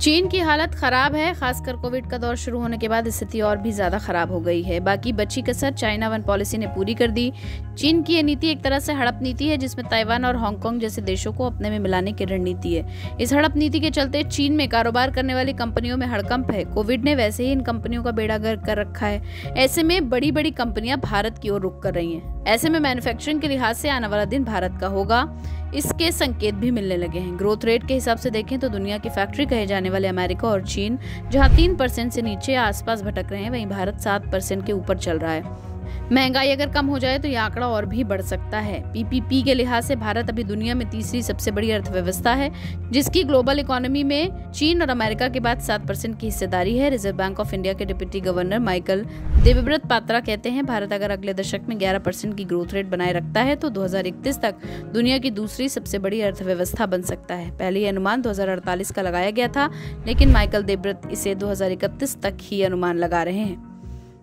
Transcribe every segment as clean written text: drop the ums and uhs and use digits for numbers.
चीन की हालत खराब है। खासकर कोविड का दौर शुरू होने के बाद स्थिति और भी ज्यादा खराब हो गई है। बाकी बची कसर चाइना वन पॉलिसी ने पूरी कर दी। चीन की ये नीति एक तरह से हड़प नीति है, जिसमें ताइवान और हांगकांग जैसे देशों को अपने में मिलाने की रणनीति है। इस हड़प नीति के चलते चीन में कारोबार करने वाली कंपनियों में हड़कंप है। कोविड ने वैसे ही इन कंपनियों का बेड़ा गर्क कर रखा है। ऐसे में बड़ी बड़ी कंपनियां भारत की ओर रुख कर रही हैं। ऐसे में मैन्युफैक्चरिंग के लिहाज से आने वाला दिन भारत का होगा, इसके संकेत भी मिलने लगे हैं। ग्रोथ रेट के हिसाब से देखें तो दुनिया की फैक्ट्री कहे जाने वाले अमेरिका और चीन जहां 3% से नीचे आसपास भटक रहे हैं, वहीं भारत 7% के ऊपर चल रहा है। महंगाई अगर कम हो जाए तो यह आंकड़ा और भी बढ़ सकता है। पीपीपी के लिहाज से भारत अभी दुनिया में तीसरी सबसे बड़ी अर्थव्यवस्था है, जिसकी ग्लोबल इकोनॉमी में चीन और अमेरिका के बाद 7% की हिस्सेदारी है। रिजर्व बैंक ऑफ इंडिया के deputy governor Michael Devvrat Patra कहते हैं, भारत अगर अगले दशक में 11% की ग्रोथ रेट बनाए रखता है तो 2031 तक दुनिया की दूसरी सबसे बड़ी अर्थव्यवस्था बन सकता है। पहले ये अनुमान 2048 का लगाया गया था, लेकिन माइकल देवव्रत इसे 2031 तक ही अनुमान लगा रहे हैं।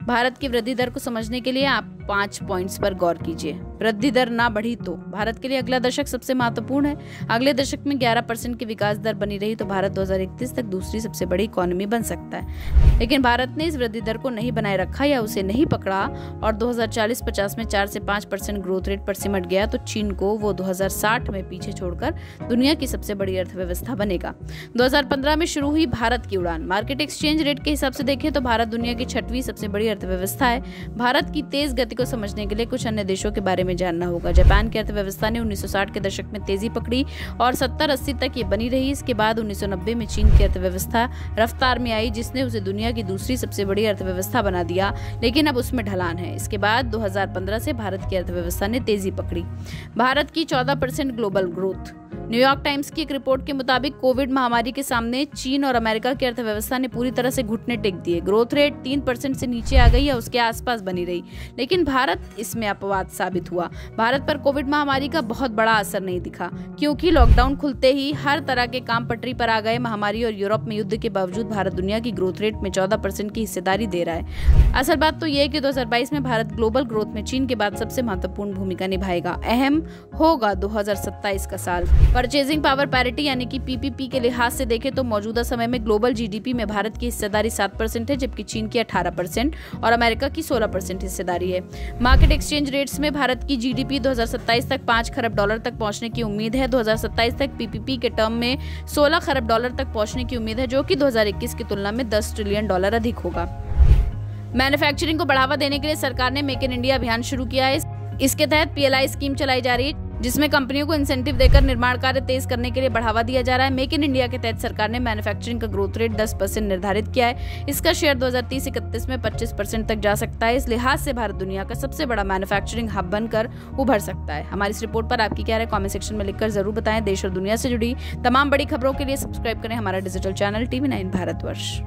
भारत की वृद्धि दर को समझने के लिए आप 5 पॉइंट्स पर गौर कीजिए। वृद्धि दर ना बढ़ी तो भारत के लिए अगला दशक सबसे महत्वपूर्ण है। अगले दशक में 11% की विकास दर बनी रही तो भारत 2031 तक दूसरी सबसे बड़ी इकोनॉमी बन सकता है। लेकिन भारत ने इस वृद्धि दर को नहीं बनाए रखा या उसे नहीं पकड़ा और 2040-50 में 4 से 5% ग्रोथ रेट पर सिमट गया तो चीन को वो 2060 में पीछे छोड़कर दुनिया की सबसे बड़ी अर्थव्यवस्था बनेगा। 2015 में शुरू हुई भारत की उड़ान। मार्केट एक्सचेंज रेट के हिसाब से देखें तो भारत दुनिया की 6वीं सबसे बड़ी अर्थव्यवस्था है। भारत की तेज गति को समझने के लिए कुछ अन्य देशों के बारे में जानना होगा। जापान की अर्थव्यवस्था ने 1960 के दशक में तेजी पकड़ी और 70-80 तक ये बनी रही। इसके बाद 1990 में चीन की अर्थव्यवस्था रफ्तार में आई, जिसने उसे दुनिया की दूसरी सबसे बड़ी अर्थव्यवस्था बना दिया, लेकिन अब उसमें ढलान है। इसके बाद 2015 से भारत की अर्थव्यवस्था ने तेजी पकड़ी। भारत की 14% ग्लोबल ग्रोथ। न्यूयॉर्क टाइम्स की एक रिपोर्ट के मुताबिक कोविड महामारी के सामने चीन और अमेरिका की अर्थव्यवस्था ने पूरी तरह से घुटने टेक दिए। ग्रोथ रेट 3% से नीचे आ गई या उसके आसपास बनी रही, लेकिन भारत इसमें अपवाद साबित हुआ। भारत पर कोविड महामारी का बहुत बड़ा असर नहीं दिखा, क्योंकि लॉकडाउन खुलते ही हर तरह के काम पटरी पर आ गए। महामारी और यूरोप में युद्ध के बावजूद भारत दुनिया की ग्रोथ रेट में 14% की हिस्सेदारी दे रहा है। असल बात तो यह है कि 2022 में भारत ग्लोबल ग्रोथ में चीन के बाद सबसे महत्वपूर्ण भूमिका निभाएगा। अहम होगा 2027 का साल। परचेजिंग पावर पैरिटी यानी कि पीपीपी के लिहाज से देखें तो मौजूदा समय में ग्लोबल जीडीपी में भारत की हिस्सेदारी 7% है, जबकि चीन की 18% और अमेरिका की 16% हिस्सेदारी है। मार्केट एक्सचेंज रेट्स में भारत की जीडीपी 2027 तक 5 खरब डॉलर तक पहुंचने की उम्मीद है। 2027 तक पीपीपी के टर्म में 16 खरब डॉलर तक पहुंचने की उम्मीद है, जो कि 2021 की तुलना में 10 ट्रिलियन डॉलर अधिक होगा। मैन्युफैक्चरिंग को बढ़ावा देने के लिए सरकार ने मेक इन इंडिया अभियान शुरू किया है। इसके तहत पीएलआई स्कीम चलाई जा रही है, जिसमें कंपनियों को इंसेंटिव देकर निर्माण कार्य तेज करने के लिए बढ़ावा दिया जा रहा है। मेक इन इंडिया के तहत सरकार ने मैन्युफैक्चरिंग का ग्रोथ रेट 10% निर्धारित किया है। इसका शेयर 2030-31 में 25% तक जा सकता है। इस लिहाज से भारत दुनिया का सबसे बड़ा मैन्युफैक्चरिंग हब बनकर उभर सकता है। हमारी इस रिपोर्ट पर आपकी क्या राय कमेंट सेक्शन में लिखकर जरूर बताएं। देश और दुनिया से जुड़ी तमाम बड़ी खबरों के लिए सब्सक्राइब करें हमारा डिजिटल चैनल TV9 भारतवर्ष।